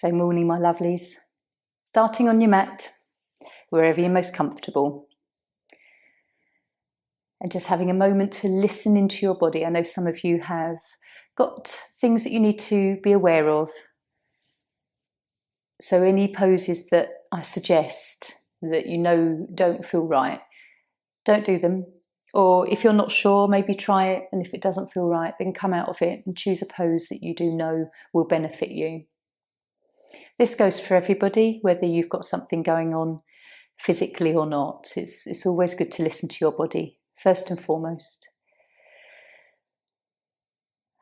So morning, my lovelies. Starting on your mat, wherever you're most comfortable. And just having a moment to listen into your body. I know some of you have got things that you need to be aware of. So any poses that I suggest that you know don't feel right, don't do them. Or if you're not sure, maybe try it. And if it doesn't feel right, then come out of it and choose a pose that you do know will benefit you. This goes for everybody, whether you've got something going on physically or not. It's always good to listen to your body, first and foremost.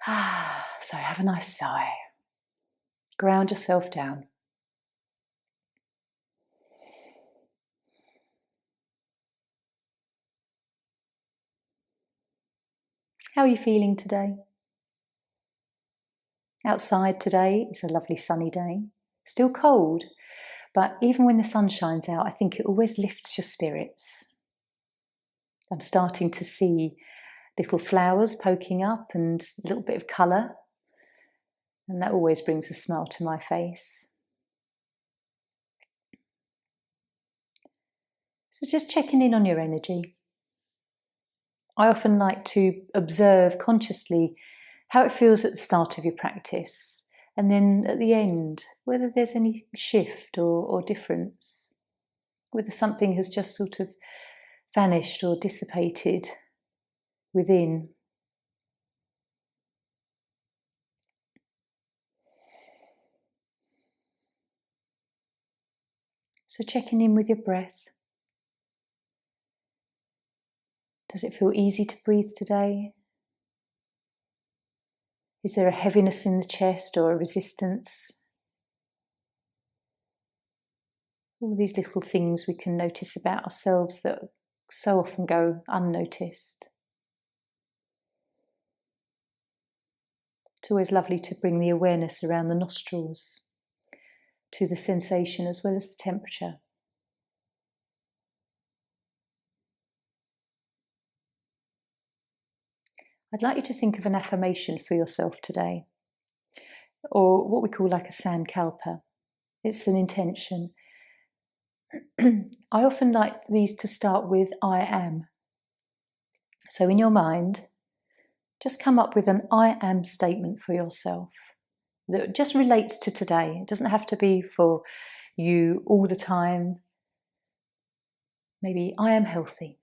So have a nice sigh. Ground yourself down. How are you feeling today? Outside today is a lovely sunny day. Still cold, but even when the sun shines out, I think it always lifts your spirits. I'm starting to see little flowers poking up and a little bit of colour, and that always brings a smile to my face. So just checking in on your energy. I often like to observe consciously how it feels at the start of your practice, and then at the end, whether there's any shift or difference, whether something has just sort of vanished or dissipated within. So checking in with your breath. Does it feel easy to breathe today? Is there a heaviness in the chest or a resistance? All these little things we can notice about ourselves that so often go unnoticed. It's always lovely to bring the awareness around the nostrils to the sensation as well as the temperature. I'd like you to think of an affirmation for yourself today, or what we call like a sankalpa. It's an intention. I often like these to start with I am. So in your mind, just come up with an I am statement for yourself that just relates to today. It doesn't have to be for you all the time. Maybe I am healthy.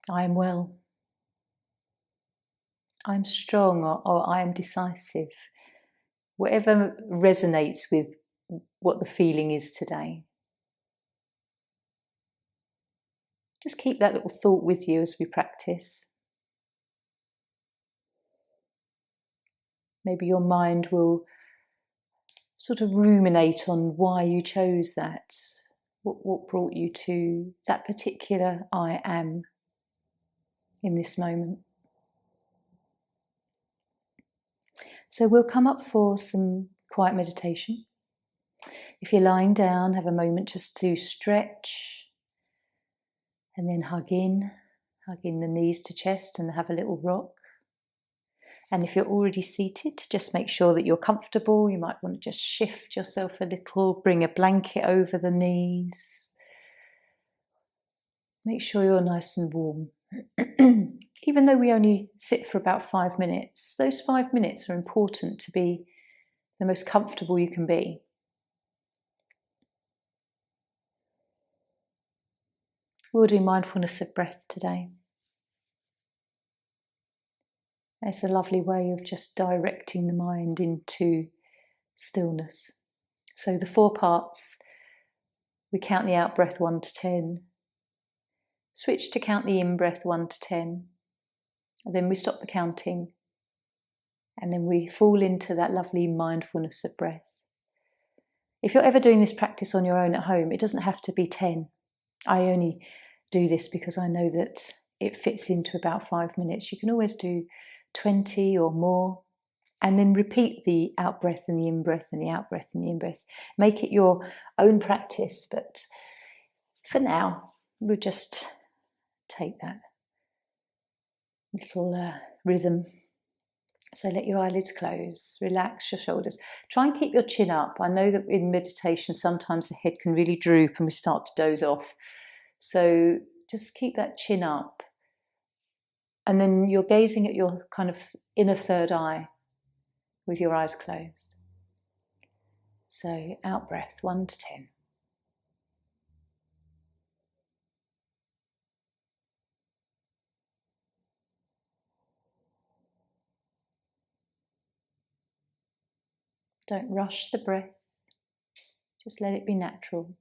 I am well. I am strong, or I am decisive. Whatever resonates with what the feeling is today. Just keep that little thought with you as we practice. Maybe your mind will sort of ruminate on why you chose that, what brought you to that particular I am in this moment. So we'll come up for some quiet meditation. If you're lying down, have a moment just to stretch and then hug in the knees to chest and have a little rock. And if you're already seated, just make sure that you're comfortable. You might want to just shift yourself a little, bring a blanket over the knees. Make sure you're nice and warm. Even though we only sit for about 5 minutes, those 5 minutes are important to be the most comfortable you can be. We'll do mindfulness of breath today. It's a lovely way of just directing the mind into stillness. So the 4 parts, we count the out breath 1 to 10. Switch to count the in breath 1 to 10. And then we stop the counting. And then we fall into that lovely mindfulness of breath. If you're ever doing this practice on your own at home, it doesn't have to be 10. I only do this because I know that it fits into about 5 minutes. You can always do 20 or more, and then repeat the out breath and the in breath and the out breath and the in breath. Make it your own practice, but for now, we'll just take that little rhythm So let your eyelids close, relax your shoulders. Try and keep your chin up. I know that in meditation sometimes the head can really droop and we start to doze off. So just keep that chin up. And then you're gazing at your kind of inner third eye with your eyes closed. So out breath, 1 to 10. Don't rush the breath, just let it be natural.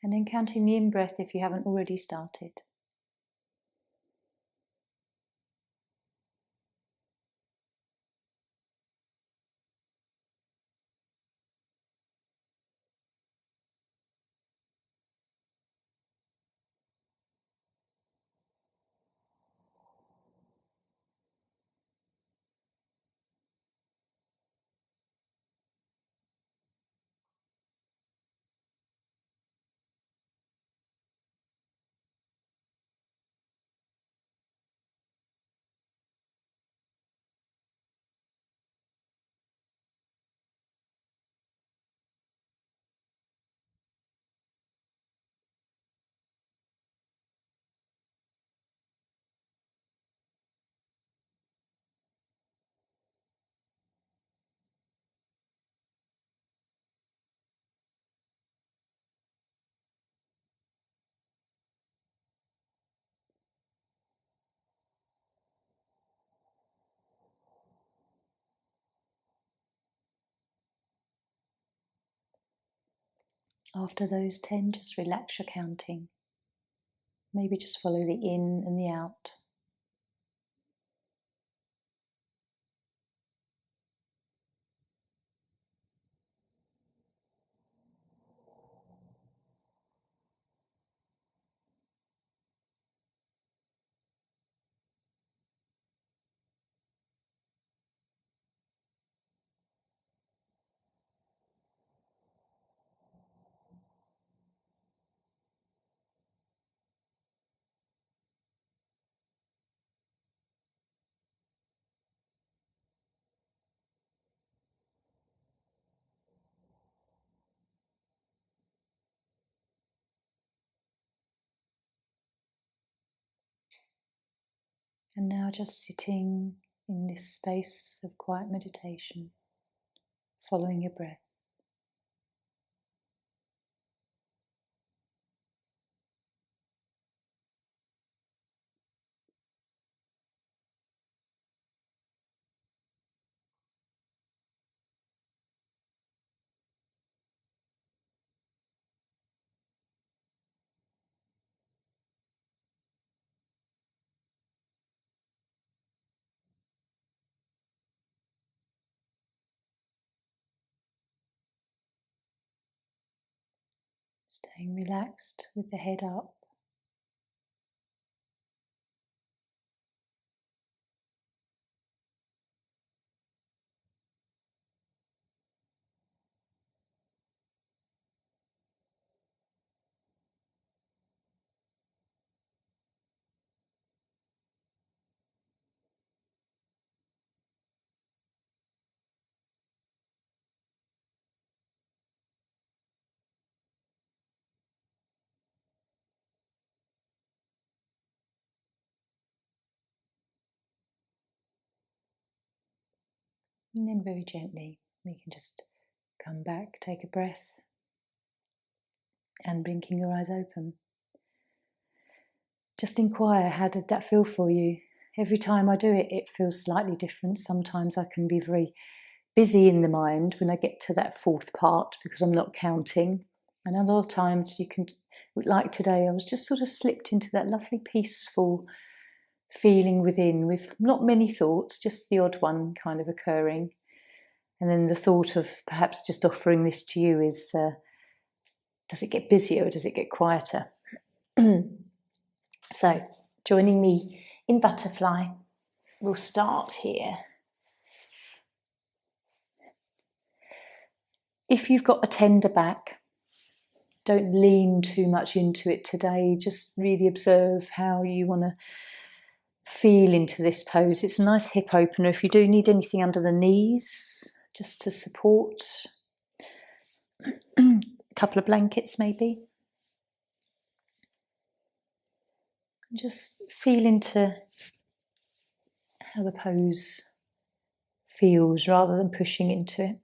And then counting the in-breath if you haven't already started. After those 10, just relax your counting. Maybe just follow the in and the out. And now just sitting in this space of quiet meditation, following your breath. Staying relaxed with the head up. And then very gently, we can just come back, take a breath, and blinking your eyes open. Just inquire, how did that feel for you? Every time I do it, it feels slightly different. Sometimes I can be very busy in the mind when I get to that fourth part because I'm not counting. And other times you can, like today, I was just sort of slipped into that lovely peaceful feeling within with not many thoughts, just the odd one kind of occurring. And then the thought of perhaps just offering this to you is, does it get busier or does it get quieter? So, joining me in butterfly, we'll start here. If you've got a tender back, don't lean too much into it today. Just really observe how you want to feel into this pose. It's a nice hip opener. If you do need anything under the knees, just to support, a couple of blankets maybe. Just feel into how the pose feels rather than pushing into it.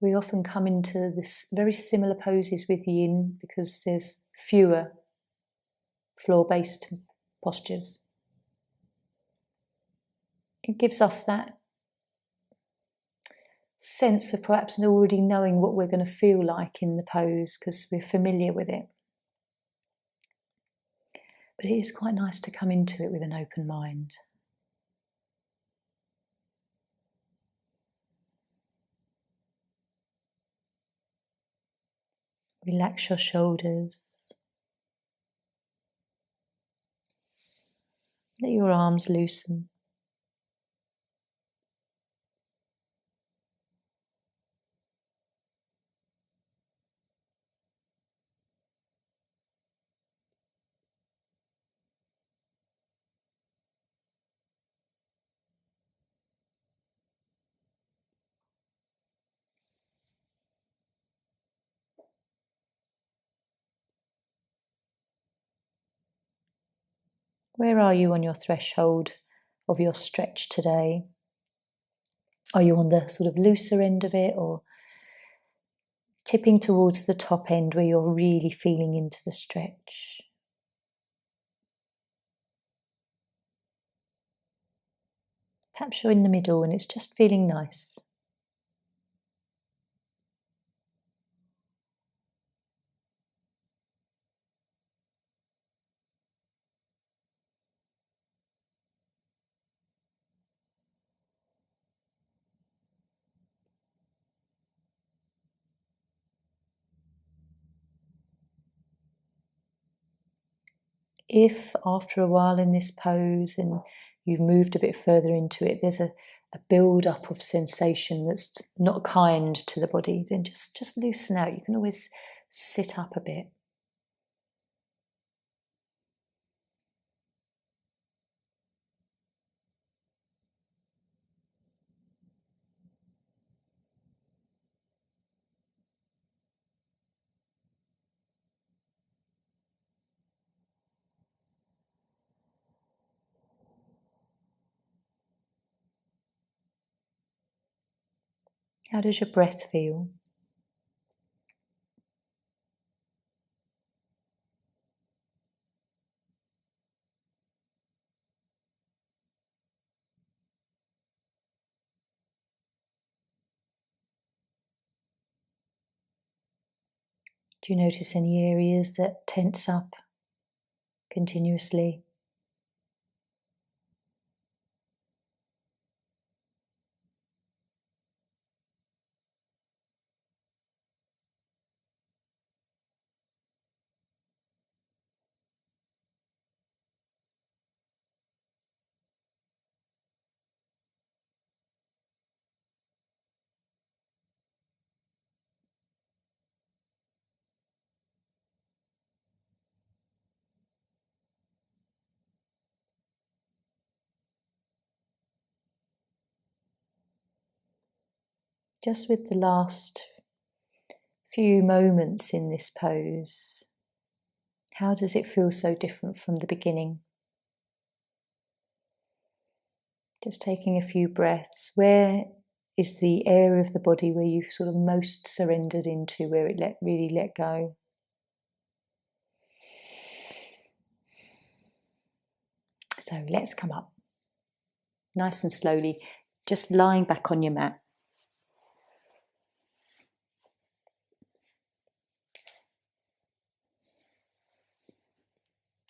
We often come into this very similar poses with Yin because there's fewer floor-based postures. It gives us that sense of perhaps already knowing what we're going to feel like in the pose because we're familiar with it. But it is quite nice to come into it with an open mind. Relax your shoulders. Let your arms loosen. Where are you on your threshold of your stretch today? Are you on the sort of looser end of it or tipping towards the top end where you're really feeling into the stretch? Perhaps you're in the middle and it's just feeling nice. If after a while in this pose and you've moved a bit further into it, there's a build-up of sensation that's not kind to the body, then just loosen out. You can always sit up a bit. How does your breath feel? Do you notice any areas that tense up continuously? Just with the last few moments in this pose, how does it feel so different from the beginning? Just taking a few breaths. Where is the area of the body where you've sort of most surrendered into, where it really let go? So let's come up nice and slowly, just lying back on your mat.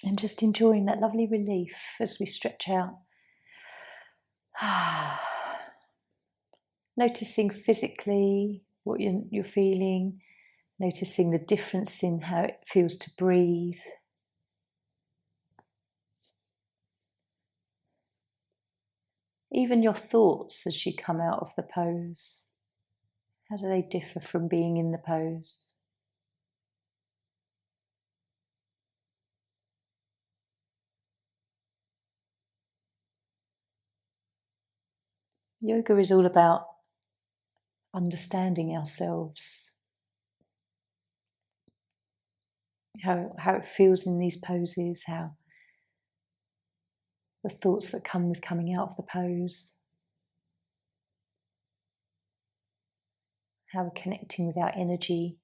And just enjoying that lovely relief as we stretch out. Noticing physically what you're feeling, noticing the difference in how it feels to breathe. Even your thoughts as you come out of the pose. How do they differ from being in the pose? Yoga is all about understanding ourselves, how it feels in these poses, how the thoughts that come with coming out of the pose, how we're connecting with our energy.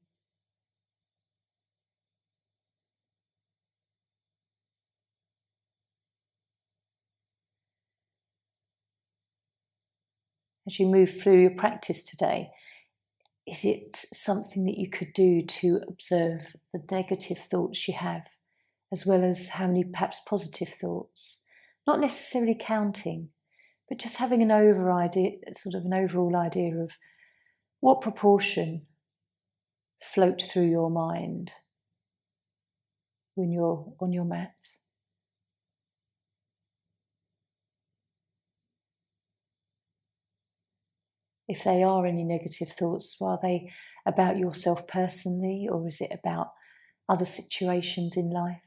As you move through your practice today, is it something that you could do to observe the negative thoughts you have, as well as how many perhaps positive thoughts? Not necessarily counting, but just having an overall idea of what proportion float through your mind when you're on your mat. If they are any negative thoughts, are they about yourself personally, or is it about other situations in life?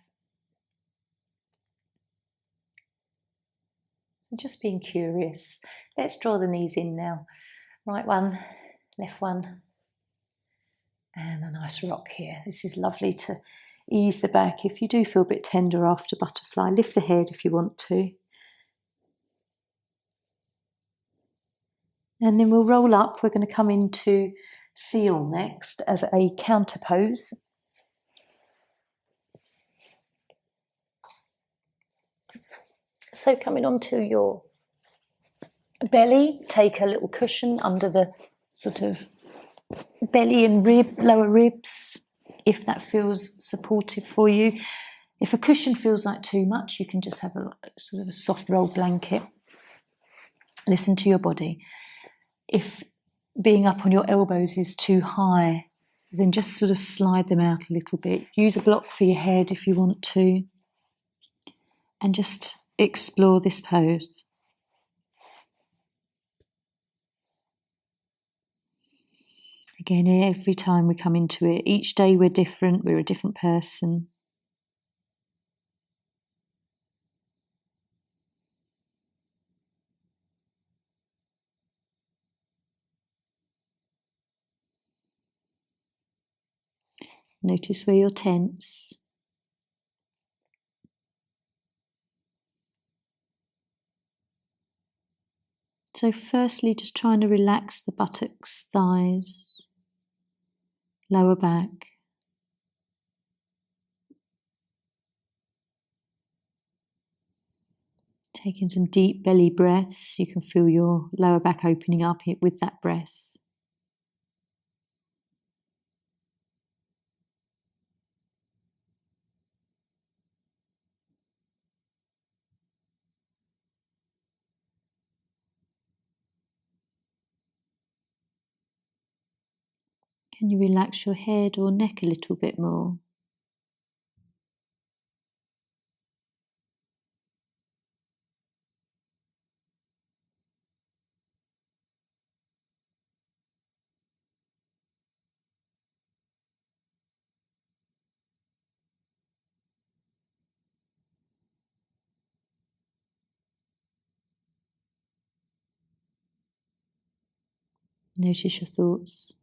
So just being curious. Let's draw the knees in now. Right one, left one, and a nice rock here. This is lovely to ease the back. If you do feel a bit tender after butterfly, lift the head if you want to. And then we'll roll up. We're going to come into seal next as a counter pose. So coming onto your belly, take a little cushion under the sort of belly and lower ribs, if that feels supportive for you. If a cushion feels like too much, you can just have a sort of a soft roll blanket. Listen to your body. If being up on your elbows is too high, then just sort of slide them out a little bit. Use a block for your head if you want to. And just explore this pose. Again, every time we come into it, each day we're different, we're a different person. Notice where you're tense. So firstly, just trying to relax the buttocks, thighs, lower back. Taking some deep belly breaths. You can feel your lower back opening up with that breath. Can you relax your head or neck a little bit more? Notice your thoughts.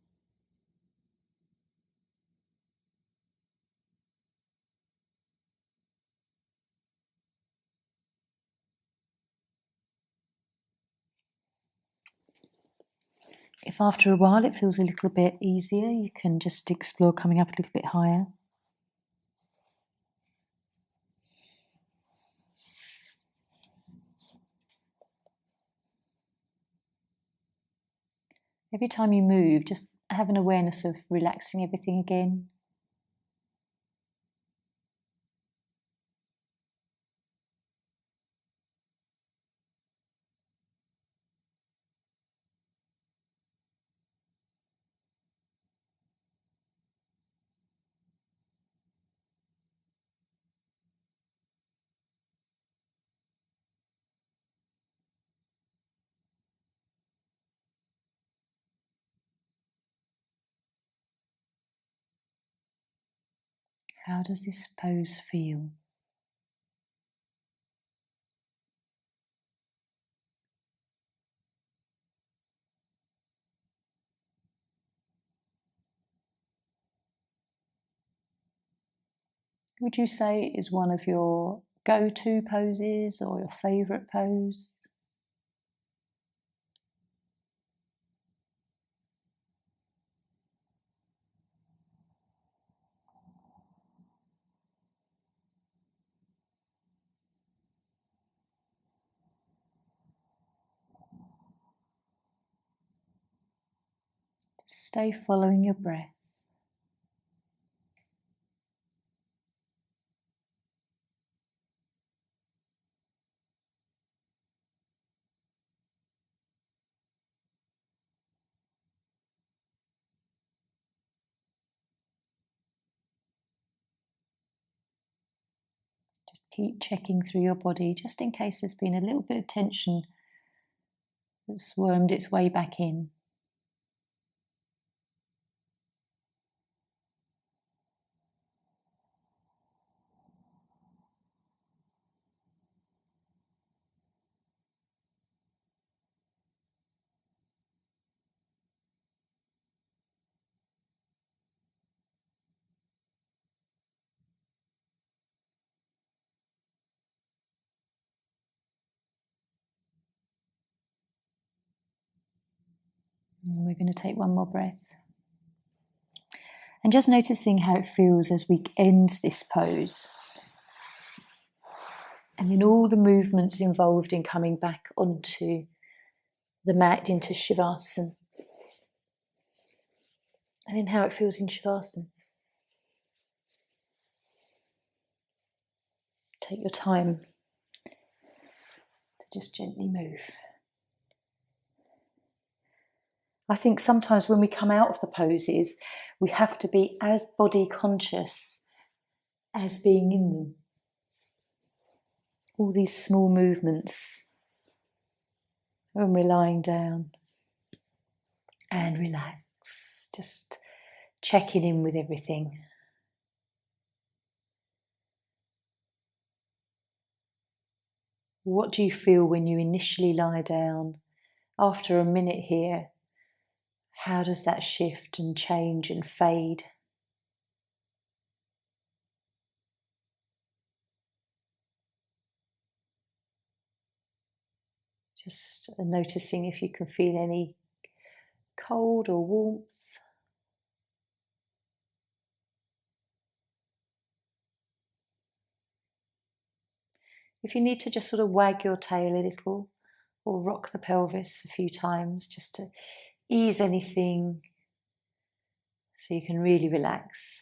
If after a while it feels a little bit easier, you can just explore coming up a little bit higher. Every time you move, just have an awareness of relaxing everything again. How does this pose feel? Would you say it is one of your go-to poses or your favourite pose? Stay following your breath. Just keep checking through your body, just in case there's been a little bit of tension that's wormed its way back in. And we're going to take one more breath. And just noticing how it feels as we end this pose. And then all the movements involved in coming back onto the mat into Shavasana. And then how it feels in Shavasana. Take your time to just gently move. I think sometimes when we come out of the poses, we have to be as body conscious as being in them. All these small movements when we're lying down and relax, just checking in with everything. What do you feel when you initially lie down? After a minute here, how does that shift and change and fade? Just noticing if you can feel any cold or warmth. If you need to just sort of wag your tail a little or rock the pelvis a few times just to ease anything so you can really relax.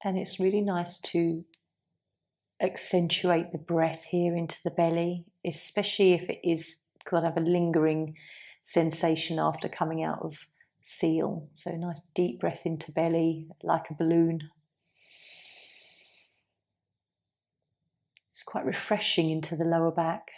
And it's really nice to accentuate the breath here into the belly, especially if it is kind of a lingering sensation after coming out of seal. So nice deep breath into belly like a balloon. It's quite refreshing into the lower back.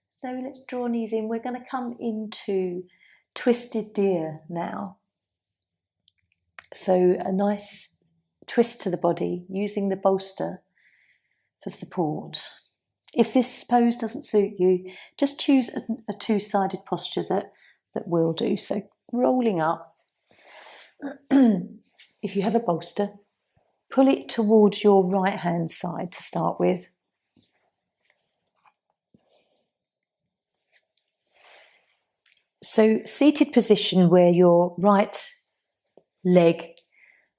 So let's draw knees in. We're going to come into twisted deer now. So a nice twist to the body using the bolster for support. If this pose doesn't suit you, just choose a two-sided posture that will do. So rolling up, if you have a bolster, pull it towards your right hand side to start with. So seated position where your right leg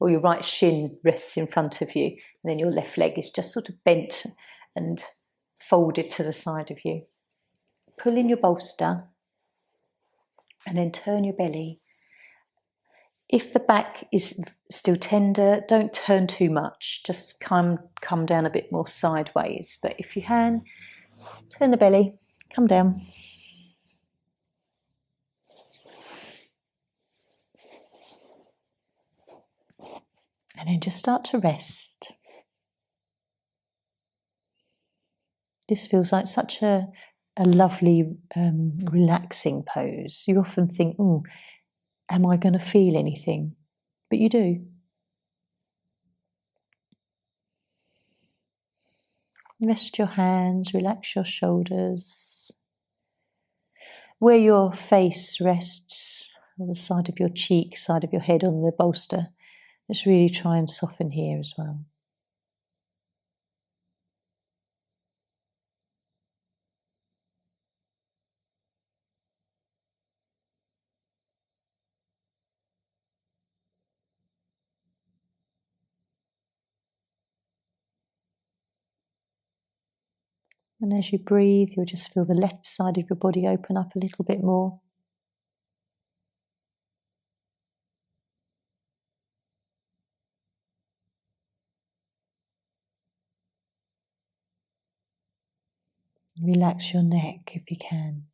or your right shin rests in front of you, and then your left leg is just sort of bent and folded to the side of you. Pull in your bolster and then turn your belly. If the back is still tender, don't turn too much, just come down a bit more sideways. But if you can, turn the belly, come down. And then just start to rest. This feels like such a lovely, relaxing pose. You often think, oh, am I going to feel anything? But you do. Rest your hands, relax your shoulders. Where your face rests, on the side of your cheek, side of your head on the bolster, just really try and soften here as well. And as you breathe, you'll just feel the left side of your body open up a little bit more. Relax your neck if you can.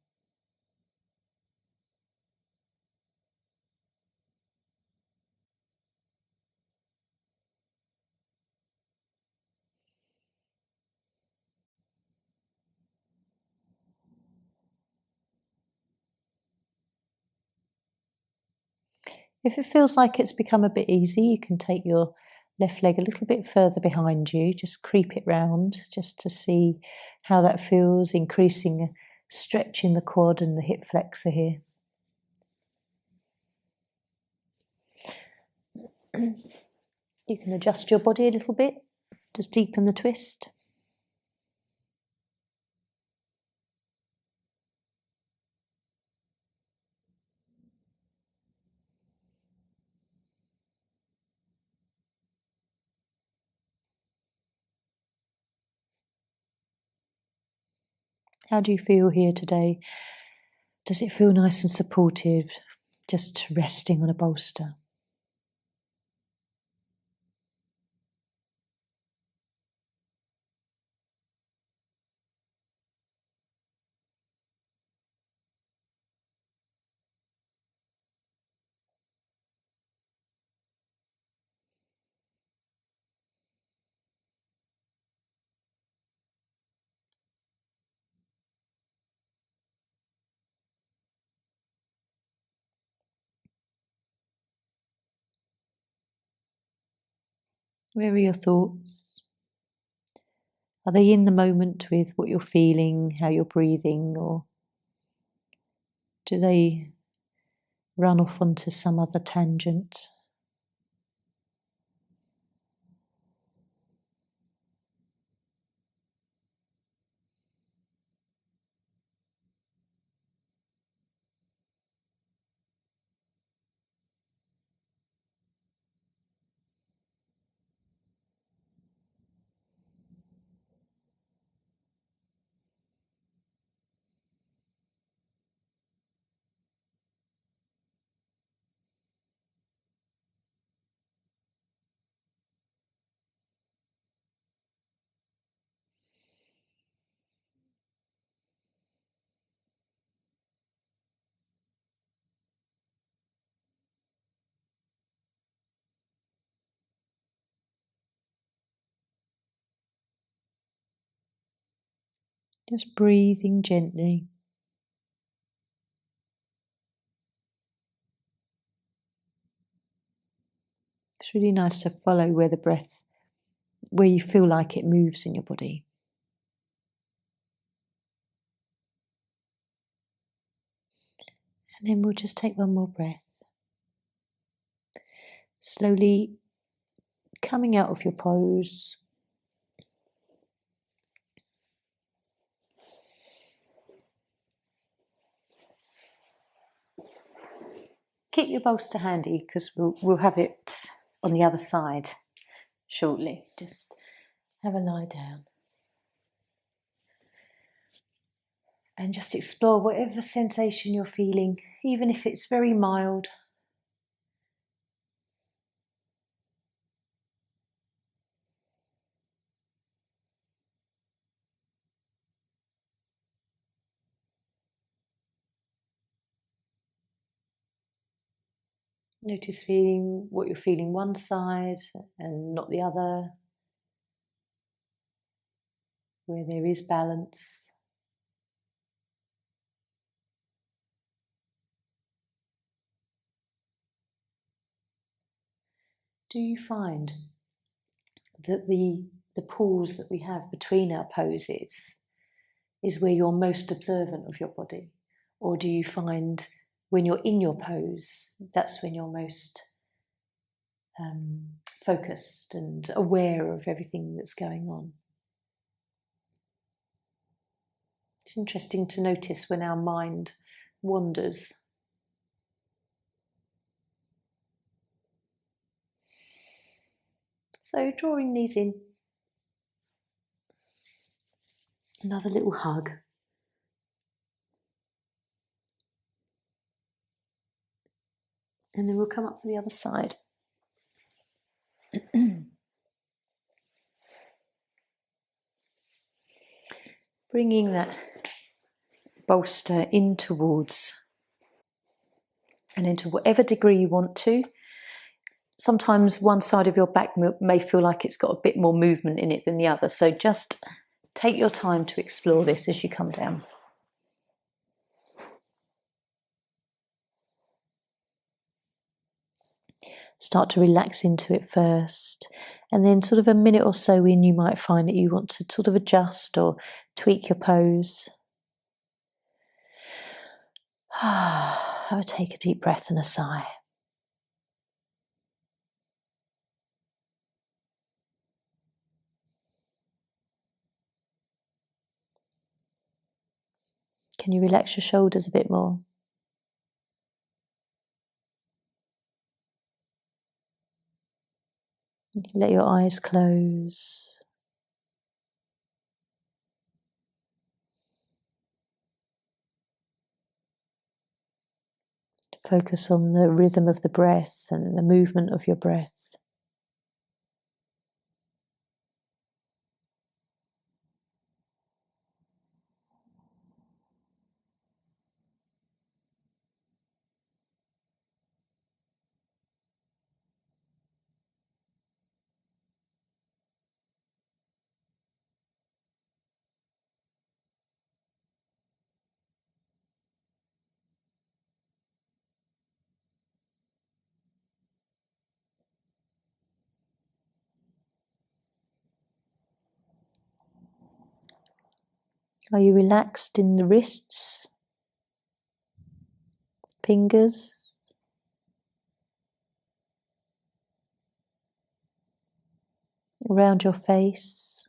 If it feels like it's become a bit easy, you can take your left leg a little bit further behind you, just creep it round just to see how that feels, increasing stretch in the quad and the hip flexor here. You can adjust your body a little bit, just deepen the twist. How do you feel here today? Does it feel nice and supportive, just resting on a bolster? Where are your thoughts? Are they in the moment with what you're feeling, how you're breathing, or do they run off onto some other tangent? Just breathing gently. It's really nice to follow where you feel like it moves in your body. And then we'll just take one more breath. Slowly coming out of your pose. Keep your bolster handy because we'll have it on the other side shortly. Just have a lie down. And just explore whatever sensation you're feeling, even if it's very mild. Notice what you're feeling one side and not the other, where there is balance. Do you find that the pause that we have between our poses is where you're most observant of your body? Or do you find when you're in your pose, that's when you're most focused and aware of everything that's going on? It's interesting to notice when our mind wanders. So drawing these in. Another little hug. And then we'll come up for the other side. Bringing that bolster in towards and into whatever degree you want to. Sometimes one side of your back may feel like it's got a bit more movement in it than the other. So just take your time to explore this as you come down. Start to relax into it first. And then sort of a minute or so in, you might find that you want to sort of adjust or tweak your pose. Have a take a deep breath and a sigh. Can you relax your shoulders a bit more? Let your eyes close. Focus on the rhythm of the breath and the movement of your breath. Are you relaxed in the wrists, fingers? Around your face?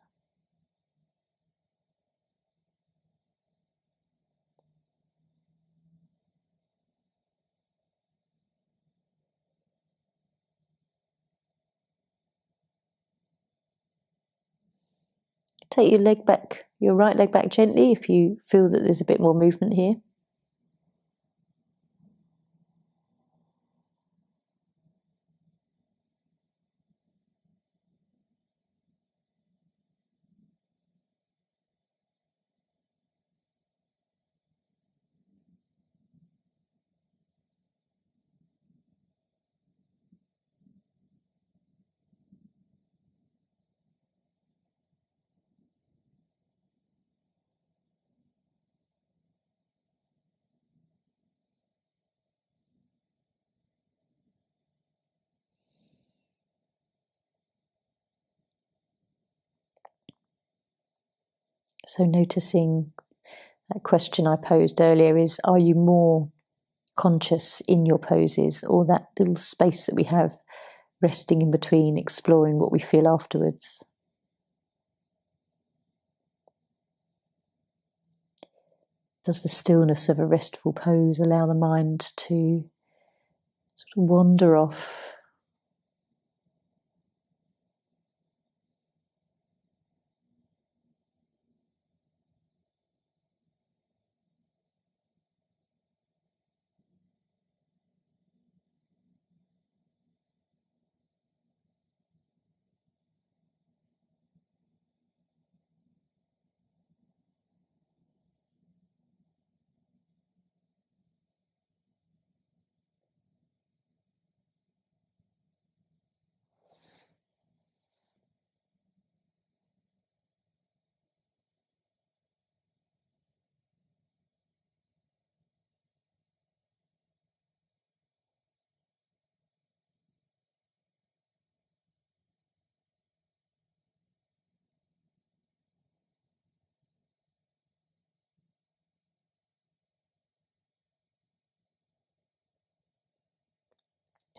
Take your leg back, your right leg back gently if you feel that there's a bit more movement here. So noticing that question I posed earlier is, are you more conscious in your poses, or that little space that we have resting in between, exploring what we feel afterwards? Does the stillness of a restful pose allow the mind to sort of wander off?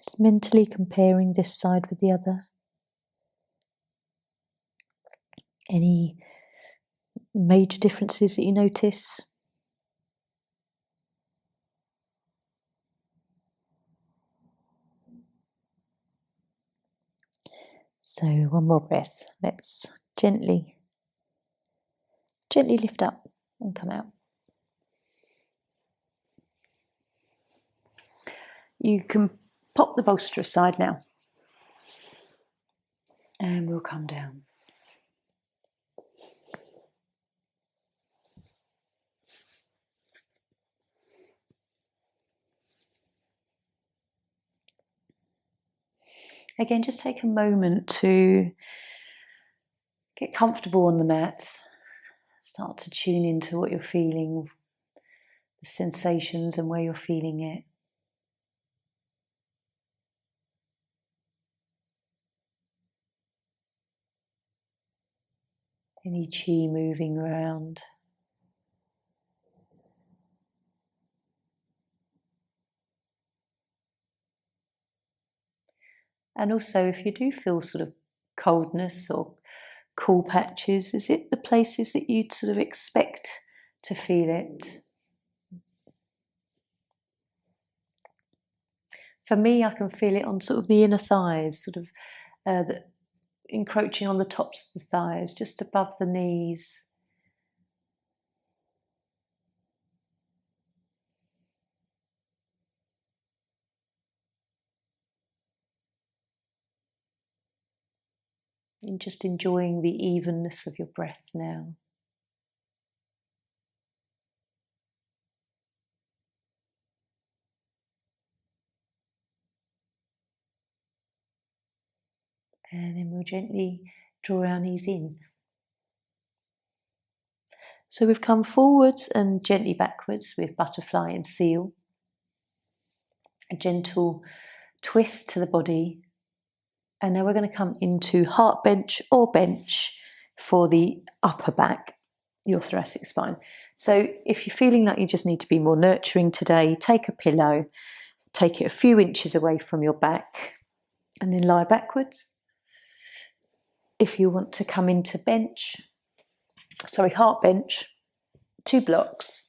Just mentally comparing this side with the other. Any major differences that you notice? So one more breath. Let's gently lift up and come out. You can pop the bolster aside now, and we'll come down. Again, just take a moment to get comfortable on the mat. Start to tune into what you're feeling, the sensations and where you're feeling it. Any chi moving around. And also, if you do feel sort of coldness or cool patches, is it the places that you'd sort of expect to feel it? For me, I can feel it on sort of the inner thighs, sort of encroaching on the tops of the thighs, just above the knees. And just enjoying the evenness of your breath now. And then we'll gently draw our knees in. So we've come forwards and gently backwards with butterfly and seal. A gentle twist to the body. And now we're going to come into heart bench or bench for the upper back, your thoracic spine. So if you're feeling like you just need to be more nurturing today, take a pillow, take it a few inches away from your back, and then lie backwards. If you want to come into heart bench, 2 blocks.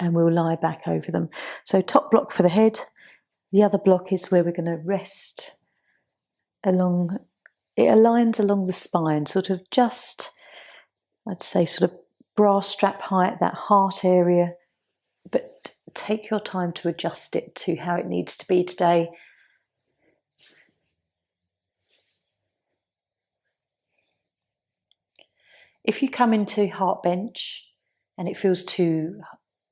And we'll lie back over them. So top block for the head. The other block is where we're going to rest along. It aligns along the spine, sort of just, I'd say, sort of bra strap height, that heart area. But take your time to adjust it to how it needs to be today. If you come into heart bench and it feels too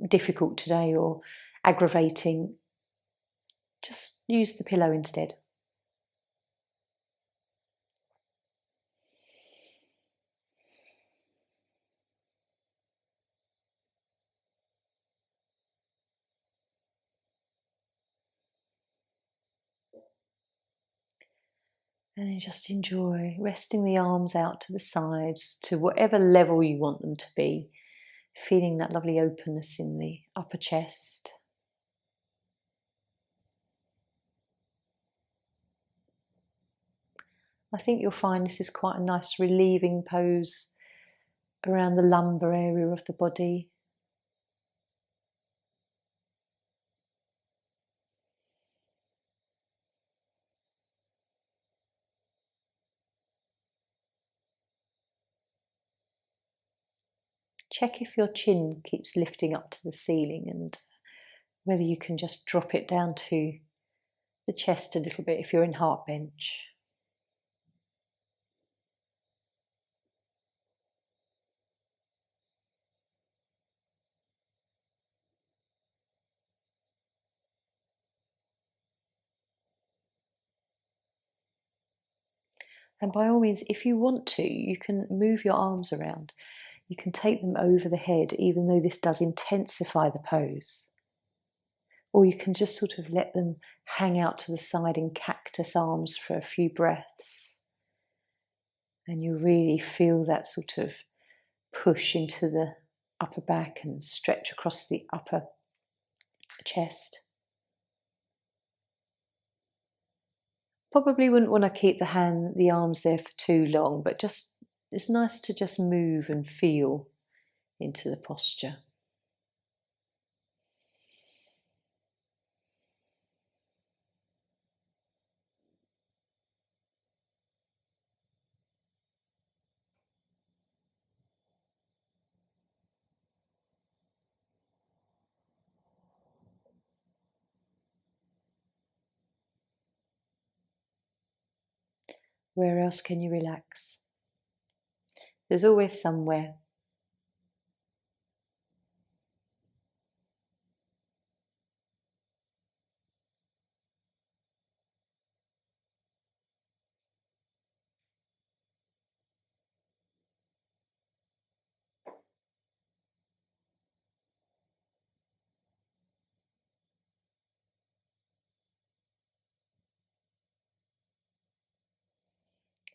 difficult today or aggravating, just use the pillow instead. And then just enjoy resting the arms out to the sides to whatever level you want them to be, feeling that lovely openness in the upper chest. I think you'll find this is quite a nice relieving pose around the lumbar area of the body. Check if your chin keeps lifting up to the ceiling and whether you can just drop it down to the chest a little bit if you're in heart bench. And by all means, if you want to, you can move your arms around. You can take them over the head, even though this does intensify the pose. Or you can just sort of let them hang out to the side in cactus arms for a few breaths. And you really feel that sort of push into the upper back and stretch across the upper chest. Probably wouldn't want to keep the arms there for too long, but just it's nice to just move and feel into the posture. Where else can you relax? There's always somewhere.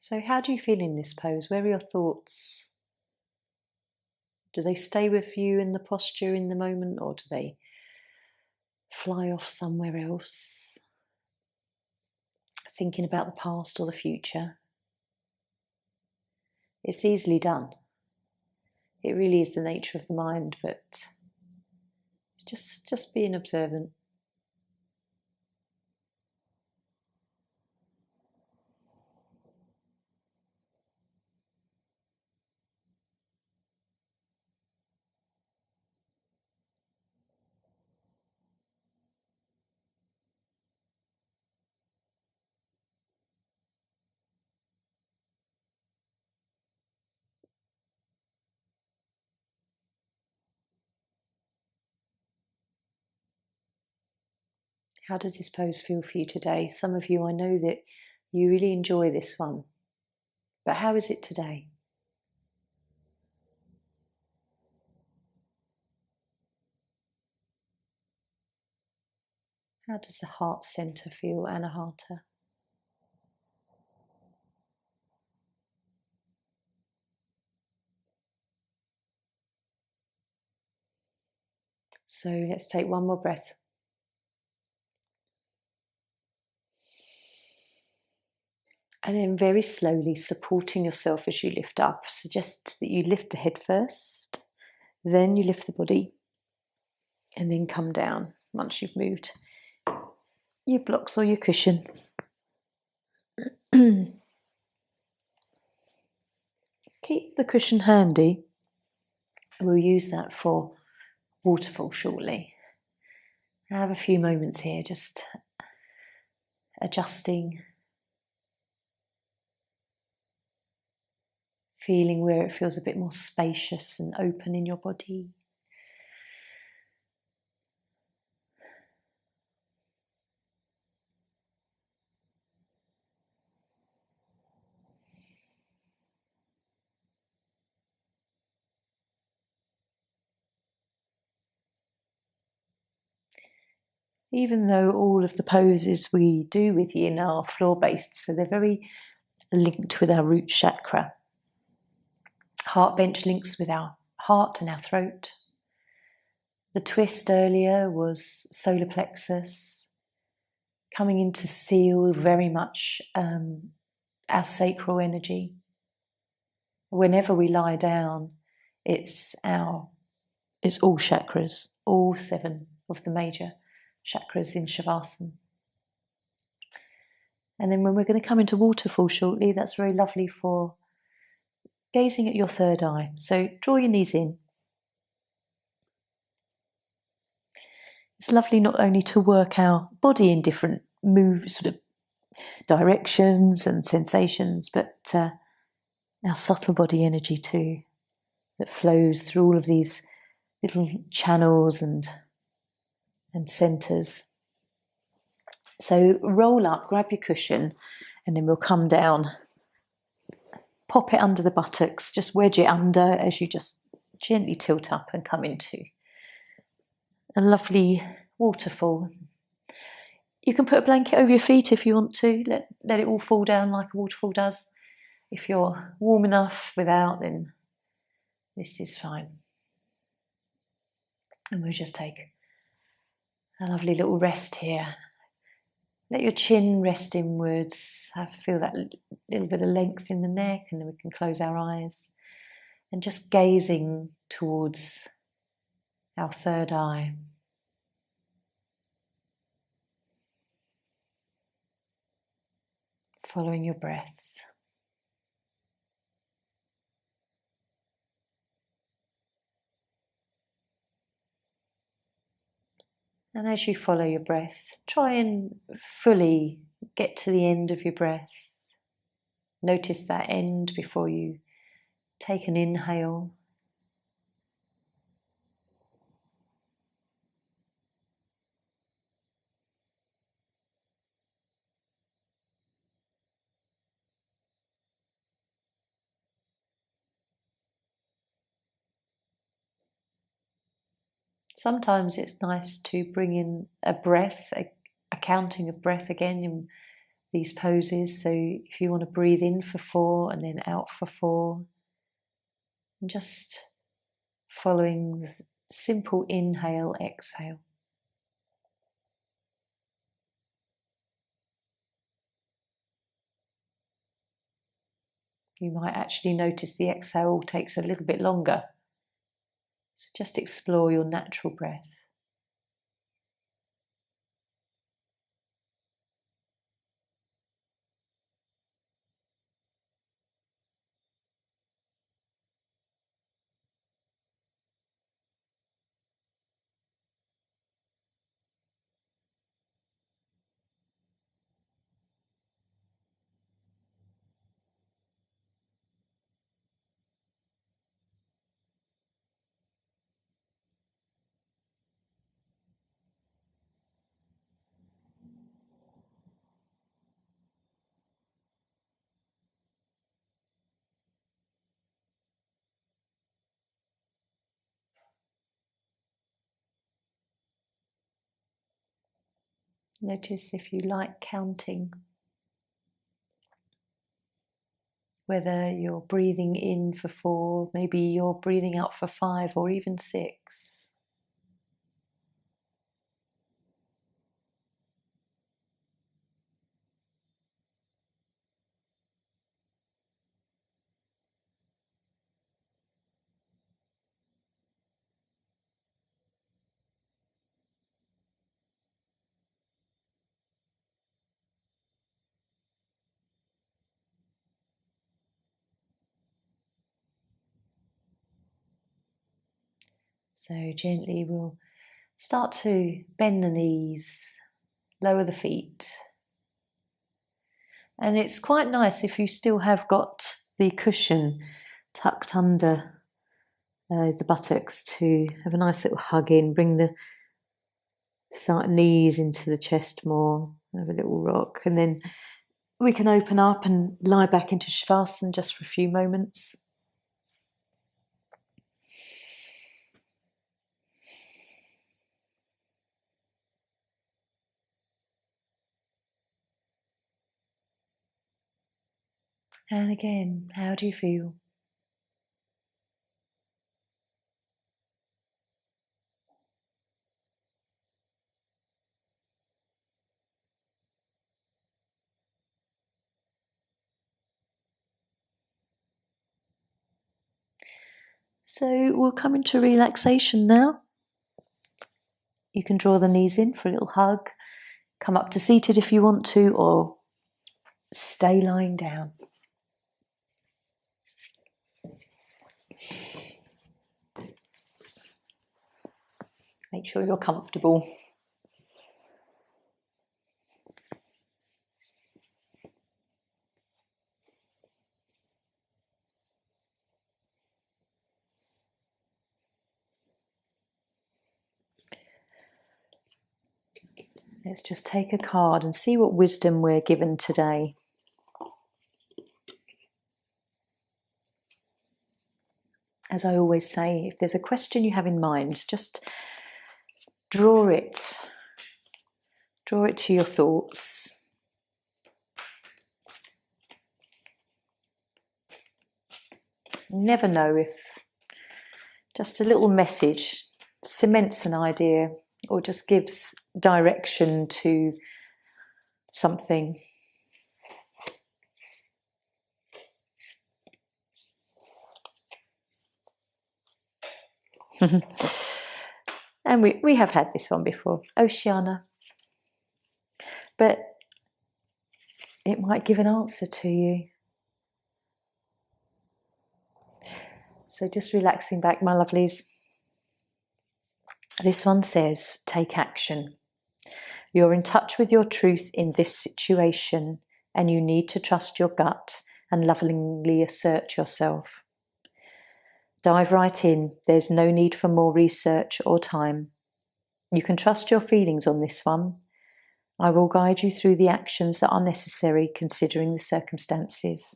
So how do you feel in this pose? Where are your thoughts? Do they stay with you in the posture in the moment, or do they fly off somewhere else? Thinking about the past or the future? It's easily done. It really is the nature of the mind, but it's just being observant. How does this pose feel for you today? Some of you, I know that you really enjoy this one, but how is it today? How does the heart center feel, Anahata? So let's take one more breath. And then very slowly supporting yourself as you lift up. Suggest that you lift the head first, then you lift the body, and then come down once you've moved your blocks or your cushion. Keep the cushion handy. We'll use that for waterfall shortly. I have a few moments here just adjusting, feeling where it feels a bit more spacious and open in your body. even though all of the poses we do with Yin are floor-based, so they're very linked with our root chakra. Heart bench links with our heart and our throat. The twist earlier was solar plexus, coming into seal very much our sacral energy. Whenever we lie down, it's all chakras, all 7 of the major chakras in Shavasana. And then when we're going to come into waterfall shortly, that's very lovely for gazing at your third eye. So draw your knees in. It's lovely not only to work our body in different moves, sort of directions and sensations, but our subtle body energy too, that flows through all of these little channels and centres. So roll up, grab your cushion, and then we'll come down. Pop it under the buttocks, just wedge it under as you just gently tilt up and come into a lovely waterfall. You can put a blanket over your feet if you want to, let it all fall down like a waterfall does. If you're warm enough without, then this is fine. And we'll just take a lovely little rest here. Let your chin rest inwards. Feel that little bit of length in the neck, and then we can close our eyes. And just gazing towards our third eye. Following your breath. And as you follow your breath, try and fully get to the end of your breath. Notice that end before you take an inhale. Sometimes it's nice to bring in a breath, a counting of breath again in these poses. So if you want to breathe in for 4 and then out for 4, and just following the simple inhale, exhale. You might actually notice the exhale takes a little bit longer. So just explore your natural breath. Notice if you like counting, whether you're breathing in for 4, maybe you're breathing out for 5 or even 6. So gently we'll start to bend the knees, lower the feet. And it's quite nice if you still have got the cushion tucked under the buttocks to have a nice little hug in, bring the knees into the chest more, have a little rock, and then we can open up and lie back into Shavasana just for a few moments. And again, how do you feel? So we'll come into relaxation now. You can draw the knees in for a little hug. Come up to seated if you want to, or stay lying down. Make sure you're comfortable. Let's just take a card and see what wisdom we're given today. As I always say, if there's a question you have in mind, just draw it. Draw it to your thoughts. You never know if just a little message cements an idea or just gives direction to something. And we have had this one before, Oceana. But it might give an answer to you. So just relaxing back, my lovelies. This one says, take action. You're in touch with your truth in this situation, and you need to trust your gut and lovingly assert yourself. Dive right in. There's no need for more research or time. You can trust your feelings on this one. I will guide you through the actions that are necessary considering the circumstances.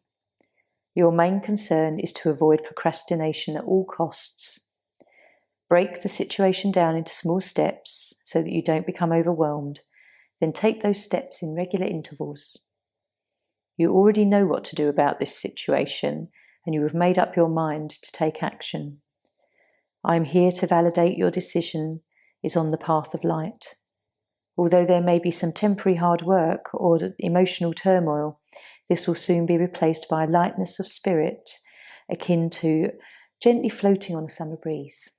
Your main concern is to avoid procrastination at all costs. Break the situation down into small steps so that you don't become overwhelmed. Then take those steps in regular intervals. You already know what to do about this situation, and you have made up your mind to take action. I am here to validate your decision is on the path of light. Although there may be some temporary hard work or emotional turmoil, this will soon be replaced by a lightness of spirit akin to gently floating on a summer breeze.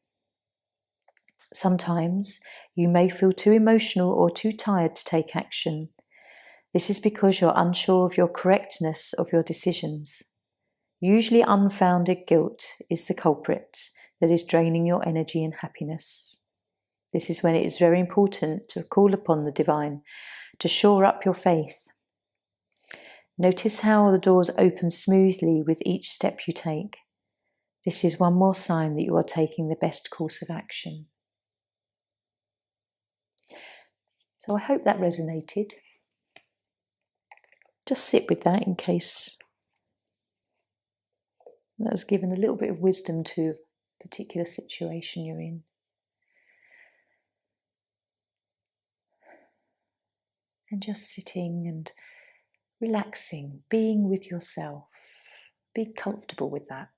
Sometimes you may feel too emotional or too tired to take action. This is because you're unsure of your correctness of your decisions. Usually unfounded guilt is the culprit that is draining your energy and happiness. This is when it is very important to call upon the divine to shore up your faith. Notice how the doors open smoothly with each step you take. This is one more sign that you are taking the best course of action. So I hope that resonated. Just sit with that in case that has given a little bit of wisdom to a particular situation you're in. And just sitting and relaxing, being with yourself. Be comfortable with that.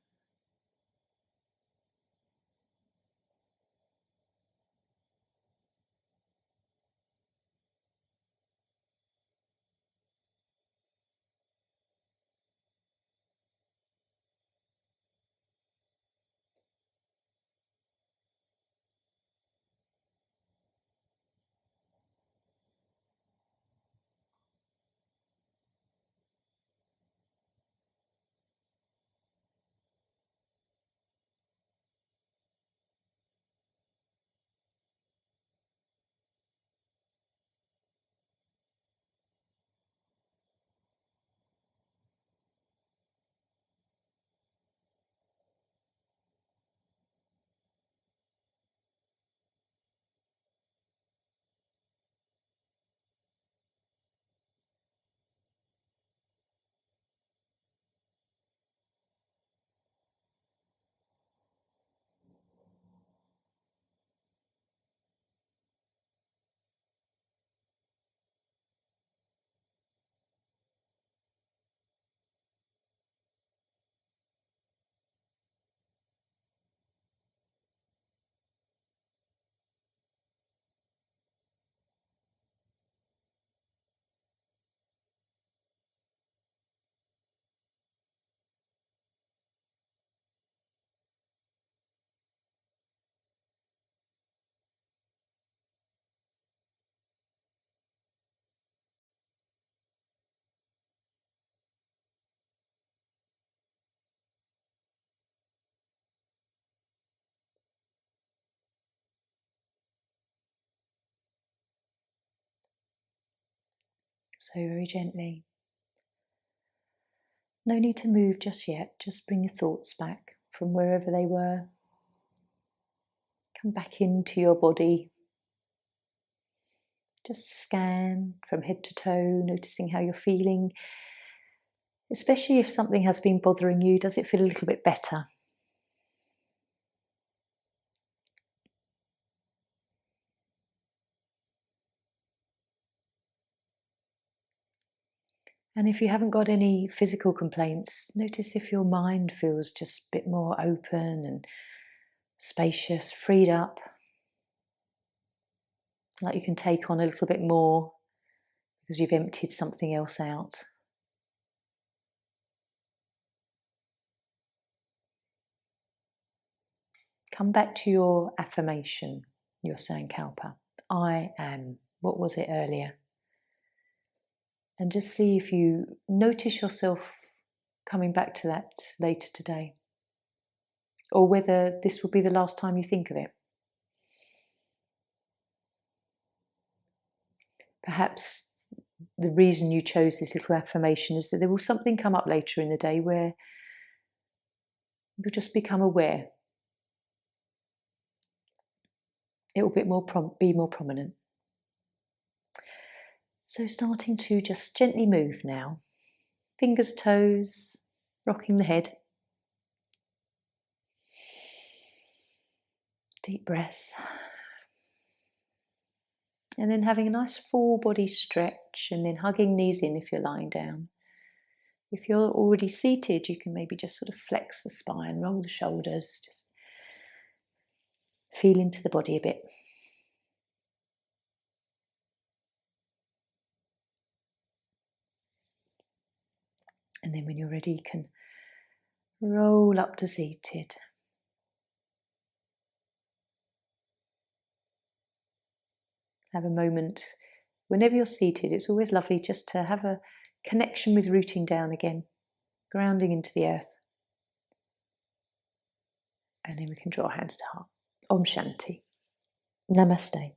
So very gently. No need to move just yet, just bring your thoughts back from wherever they were. Come back into your body. Just scan from head to toe, noticing how you're feeling. Especially if something has been bothering you, does it feel a little bit better? And if you haven't got any physical complaints, notice if your mind feels just a bit more open and spacious, freed up, like you can take on a little bit more because you've emptied something else out. Come back to your affirmation, your Sankalpa. I am. What was it earlier? And just see if you notice yourself coming back to that later today, or whether this will be the last time you think of it. Perhaps the reason you chose this little affirmation is that there will something come up later in the day where you'll just become aware. It will be more prominent. So starting to just gently move now. Fingers, toes, rocking the head. Deep breath. And then having a nice full body stretch and then hugging knees in if you're lying down. If you're already seated, you can maybe just sort of flex the spine, roll the shoulders, just feel into the body a bit. And then when you're ready, you can roll up to seated. Have a moment. Whenever you're seated, it's always lovely just to have a connection with rooting down again, grounding into the earth. And then we can draw our hands to heart. Om Shanti. Namaste.